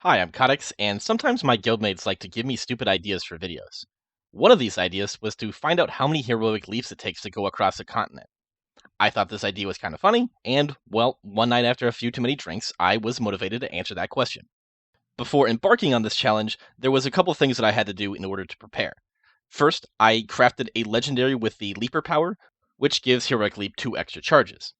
Hi, I'm Cautex, and sometimes my guildmates like to give me stupid ideas for videos. One of these ideas was to find out how many heroic leaps it takes to go across a continent. I thought this idea was kind of funny, and, well, one night after a few too many drinks, I was motivated to answer that question. Before embarking on this challenge, there was a couple things that I had to do in order to prepare. First, I crafted a legendary with the Leaper power, which gives Heroic Leap 2 extra charges.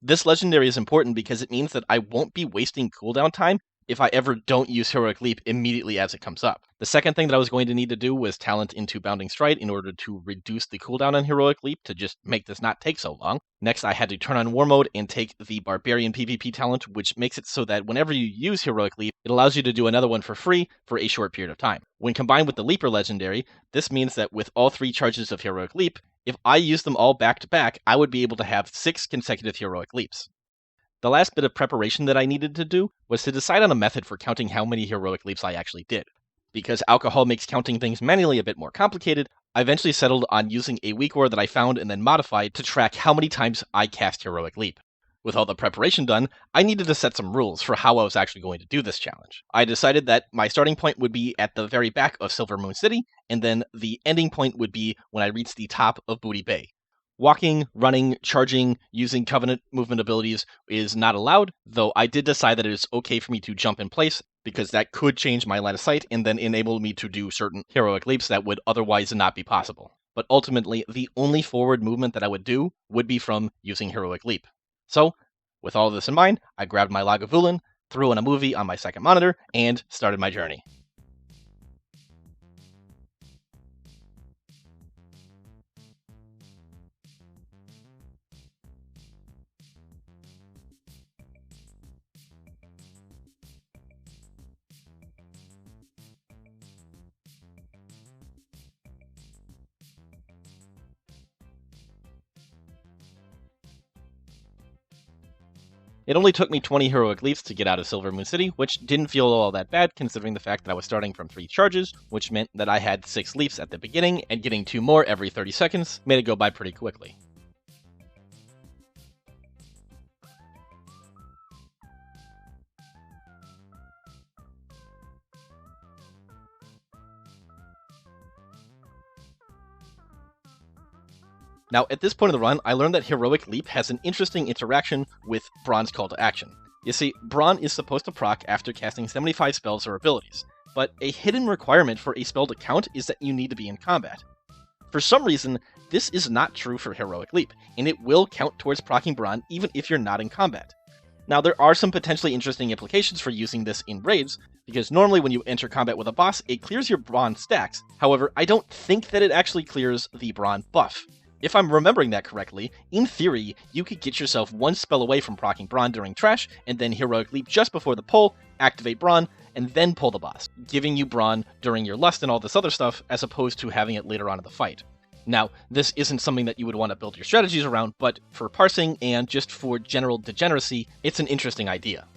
This legendary is important because it means that I won't be wasting cooldown time if I ever don't use Heroic Leap immediately as it comes up. The second thing that I was going to need to do was talent into Bounding Stride in order to reduce the cooldown on Heroic Leap to just make this not take so long. Next, I had to turn on War Mode and take the Barbarian PvP talent, which makes it so that whenever you use Heroic Leap, it allows you to do another one for free for a short period of time. When combined with the Leaper legendary, this means that with all 3 charges of Heroic Leap, if I use them all back to back, I would be able to have 6 consecutive Heroic Leaps. The last bit of preparation that I needed to do was to decide on a method for counting how many Heroic Leaps I actually did. Because alcohol makes counting things manually a bit more complicated, I eventually settled on using a weak ore that I found and then modified to track how many times I cast Heroic Leap. With all the preparation done, I needed to set some rules for how I was actually going to do this challenge. I decided that my starting point would be at the very back of Silver Moon City, and then the ending point would be when I reached the top of Booty Bay. Walking, running, charging, using Covenant movement abilities is not allowed, though I did decide that it is okay for me to jump in place, because that could change my line of sight and then enable me to do certain heroic leaps that would otherwise not be possible. But ultimately, the only forward movement that I would do would be from using Heroic Leap. So, with all of this in mind, I grabbed my Lagavulin, threw in a movie on my second monitor, and started my journey. It only took me 20 heroic leaps to get out of Silver Moon City, which didn't feel all that bad considering the fact that I was starting from 3 charges, which meant that I had 6 leaps at the beginning, and getting 2 more every 30 seconds made it go by pretty quickly. Now, at this point of the run, I learned that Heroic Leap has an interesting interaction with Braun's call to action. You see, Braun is supposed to proc after casting 75 spells or abilities, but a hidden requirement for a spell to count is that you need to be in combat. For some reason, this is not true for Heroic Leap, and it will count towards proccing Braun even if you're not in combat. Now, there are some potentially interesting implications for using this in raids, because normally when you enter combat with a boss, it clears your Braun stacks. However, I don't think that it actually clears the Braun buff. If I'm remembering that correctly, in theory, you could get yourself 1 spell away from proccing Braun during Trash, and then Heroic Leap just before the pull, activate Braun, and then pull the boss, giving you Braun during your Lust and all this other stuff, as opposed to having it later on in the fight. Now, this isn't something that you would want to build your strategies around, but for parsing and just for general degeneracy, it's an interesting idea.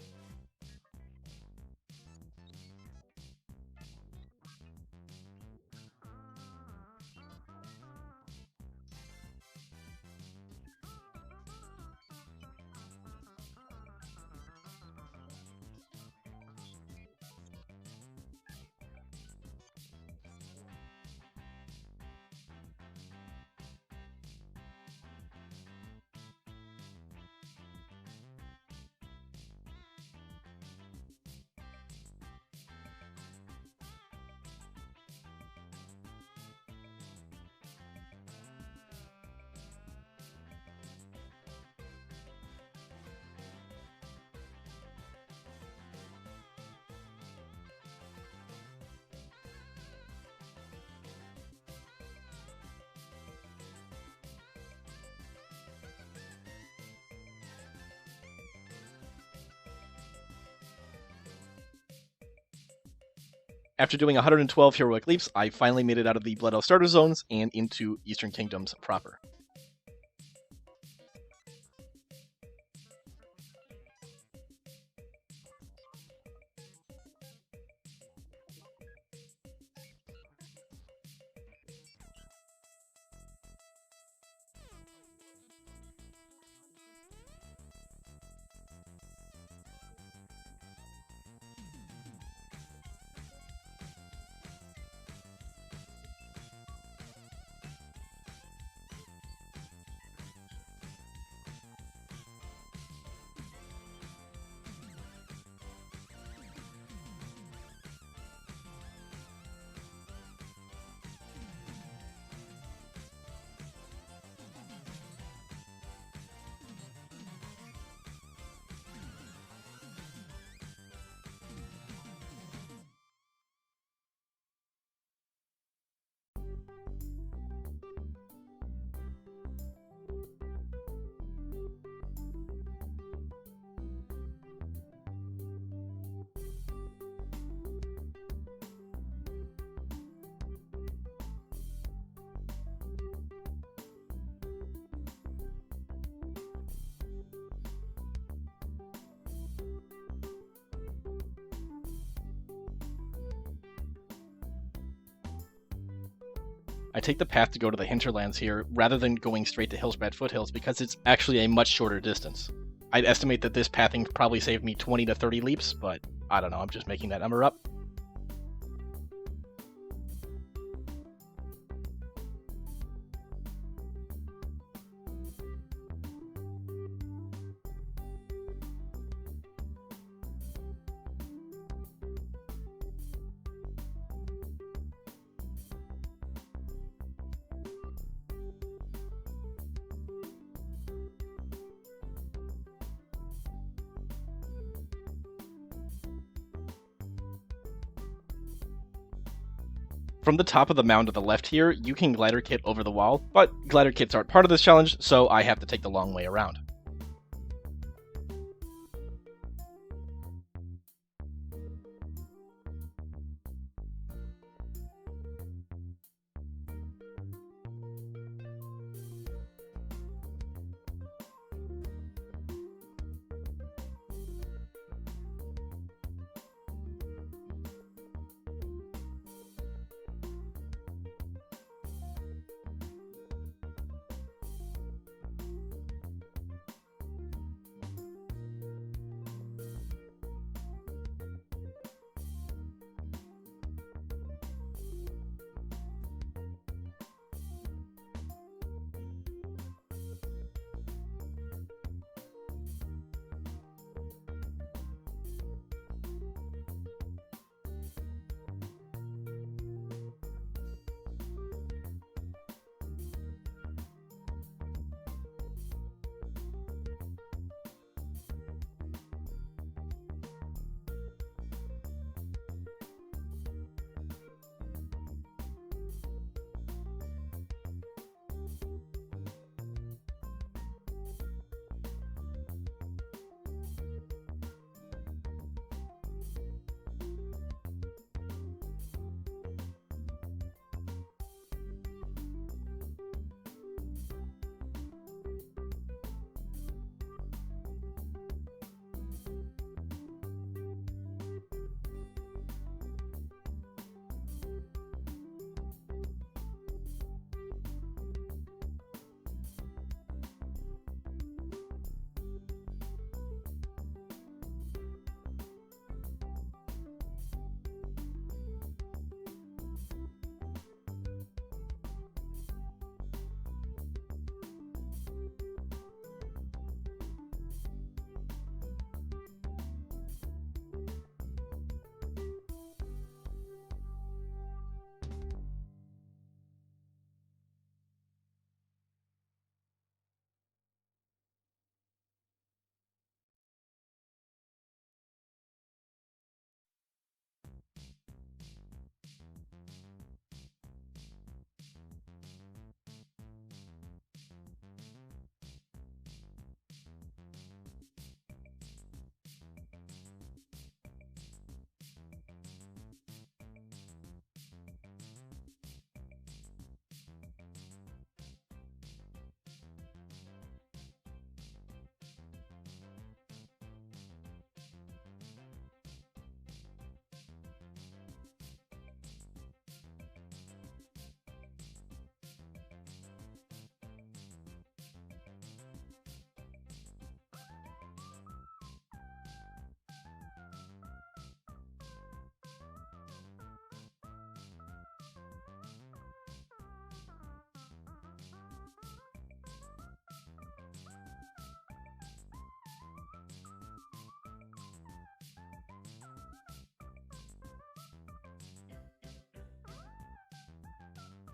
After doing 112 heroic leaps, I finally made it out of the Blood Elf starter zones and into Eastern Kingdoms proper. I take the path to go to the hinterlands here rather than going straight to Hillsbrad Foothills because it's actually a much shorter distance. I'd estimate that this pathing probably saved me 20 to 30 leaps, but I don't know, I'm just making that number up. From the top of the mound to the left here, you can glider kit over the wall, but glider kits aren't part of this challenge, so I have to take the long way around.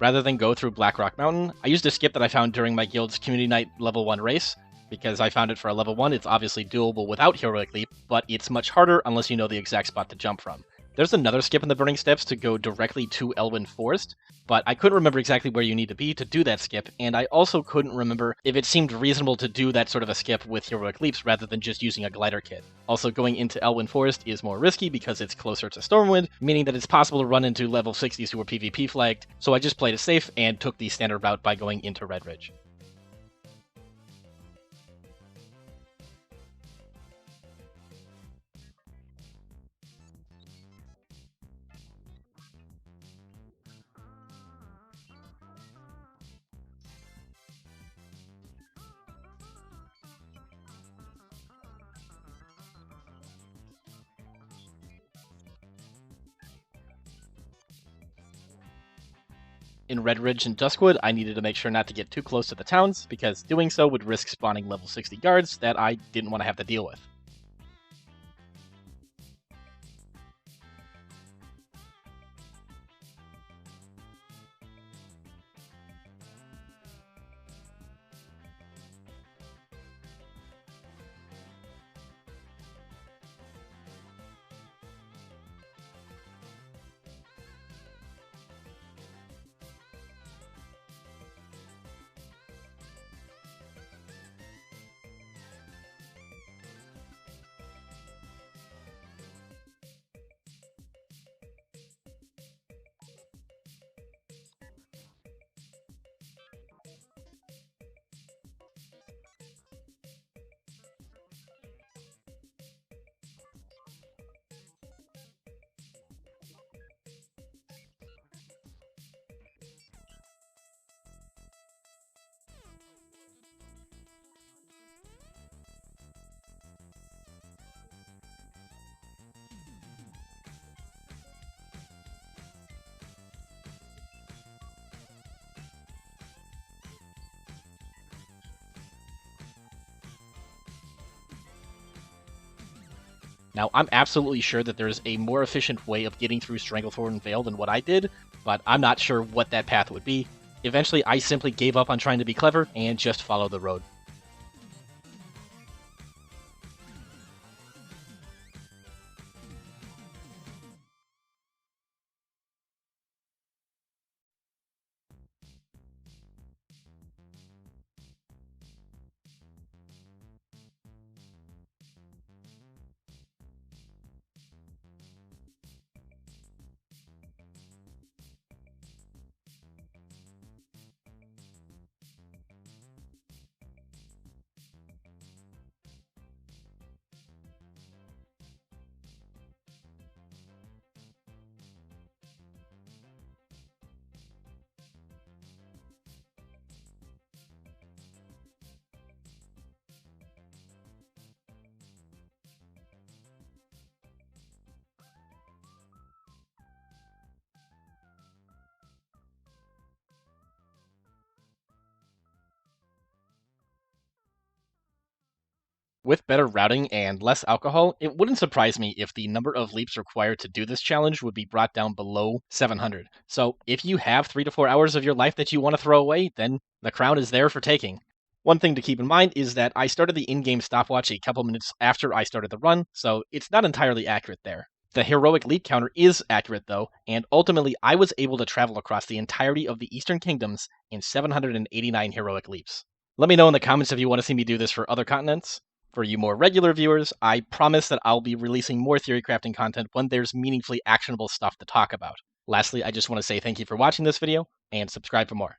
Rather than go through Blackrock Mountain, I used a skip that I found during my guild's Community Night level 1 race. Because I found it for a level 1, it's obviously doable without Heroic Leap, but it's much harder unless you know the exact spot to jump from. There's another skip in the Burning Steps to go directly to Elwyn Forest, but I couldn't remember exactly where you need to be to do that skip, and I also couldn't remember if it seemed reasonable to do that sort of a skip with Heroic Leaps rather than just using a glider kit. Also, going into Elwyn Forest is more risky because it's closer to Stormwind, meaning that it's possible to run into level 60s who are PvP flagged, so I just played it safe and took the standard route by going into Red Ridge. In Red Ridge and Duskwood, I needed to make sure not to get too close to the towns, because doing so would risk spawning level 60 guards that I didn't want to have to deal with. Now, I'm absolutely sure that there's a more efficient way of getting through Stranglethorn Vale than what I did, but I'm not sure what that path would be. Eventually, I simply gave up on trying to be clever and just followed the road. With better routing and less alcohol, it wouldn't surprise me if the number of leaps required to do this challenge would be brought down below 700. So if you have 3 to 4 hours of your life that you want to throw away, then the crown is there for taking. One thing to keep in mind is that I started the in-game stopwatch a couple minutes after I started the run, so it's not entirely accurate there. The heroic leap counter is accurate though, and ultimately I was able to travel across the entirety of the Eastern Kingdoms in 789 heroic leaps. Let me know in the comments if you want to see me do this for other continents. For you more regular viewers, I promise that I'll be releasing more theory crafting content when there's meaningfully actionable stuff to talk about. Lastly, I just want to say thank you for watching this video, and subscribe for more.